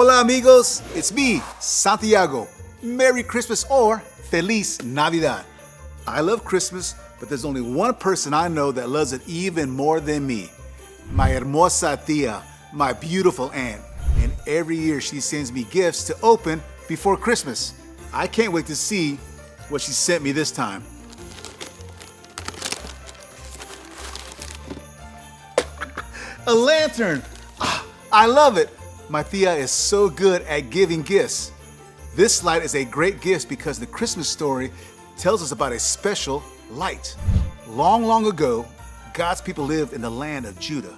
Hola amigos, it's me, Santiago. Merry Christmas or Feliz Navidad. I love Christmas, but there's only one person I know that loves it even more than me. My hermosa tía, my beautiful aunt. And every year she sends me gifts to open before Christmas. I can't wait to see what she sent me this time. A lantern! I love it! My tía is so good at giving gifts. This light is a great gift because the Christmas story tells us about a special light. Long, long ago, God's people lived in the land of Judah.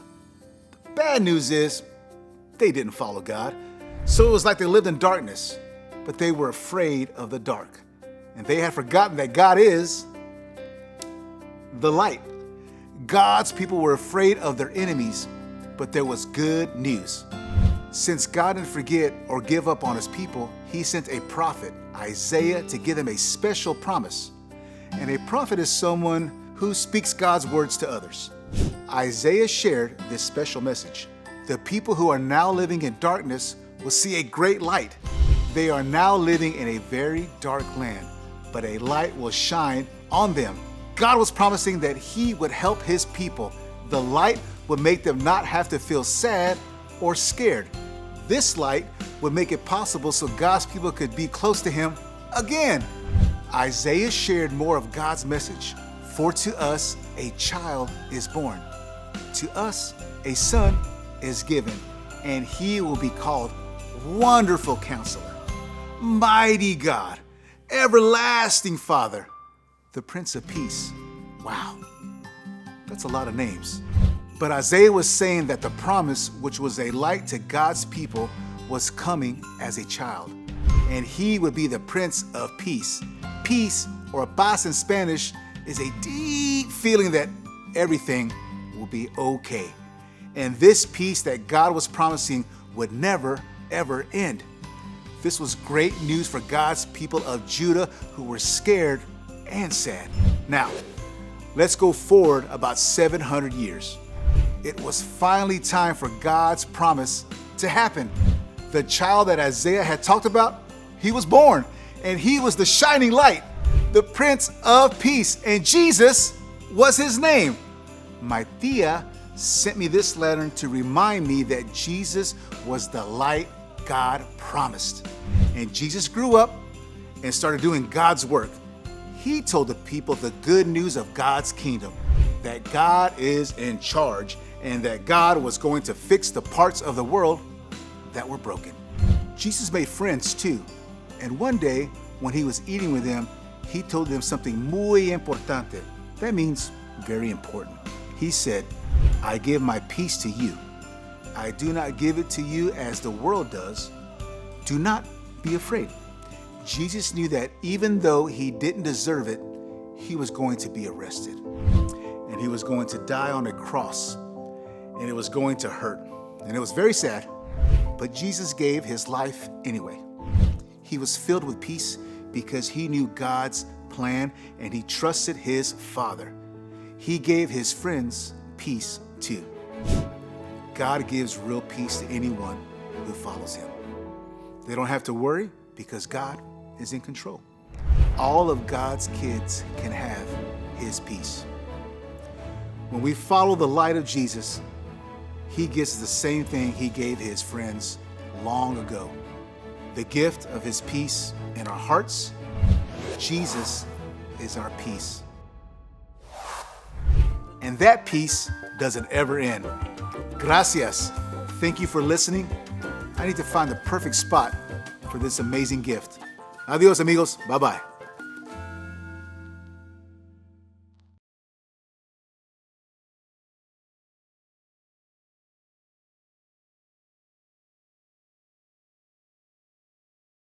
The bad news is, they didn't follow God. So it was like they lived in darkness, but they were afraid of the dark. And they had forgotten that God is the light. God's people were afraid of their enemies, but there was good news. Since God didn't forget or give up on his people, he sent a prophet, Isaiah, to give them a special promise. And a prophet is someone who speaks God's words to others. Isaiah shared this special message. The people who are now living in darkness will see a great light. They are now living in a very dark land, but a light will shine on them. God was promising that he would help his people. The light would make them not have to feel sad or scared. This light would make it possible so God's people could be close to him again. Isaiah shared more of God's message. For to us a child is born. To us a son is given, and he will be called Wonderful Counselor, Mighty God, Everlasting Father, the Prince of Peace. Wow, that's a lot of names. But Isaiah was saying that the promise, which was a light to God's people, was coming as a child. And he would be the Prince of Peace. Peace, or paz in Spanish, is a deep feeling that everything will be okay. And this peace that God was promising would never, ever end. This was great news for God's people of Judah who were scared and sad. Now, let's go forward about 700 years. It was finally time for God's promise to happen. The child that Isaiah had talked about, he was born, and he was the shining light, the Prince of Peace, and Jesus was his name. My tía sent me this letter to remind me that Jesus was the light God promised. And Jesus grew up and started doing God's work. He told the people the good news of God's kingdom, that God is in charge and that God was going to fix the parts of the world that were broken. Jesus made friends too. And one day when he was eating with them, he told them something muy importante. That means very important. He said, I give my peace to you. I do not give it to you as the world does. Do not be afraid. Jesus knew that even though he didn't deserve it, he was going to be arrested. And he was going to die on a cross. And it was going to hurt. And it was very sad. But Jesus gave his life anyway. He was filled with peace because he knew God's plan and he trusted his Father. He gave his friends peace too. God gives real peace to anyone who follows him. They don't have to worry because God is in control. All of God's kids can have his peace. When we follow the light of Jesus, he gives the same thing he gave his friends long ago. The gift of his peace in our hearts. Jesus is our peace. And that peace doesn't ever end. Gracias. Thank you for listening. I need to find the perfect spot for this amazing gift. Adios, amigos. Bye-bye.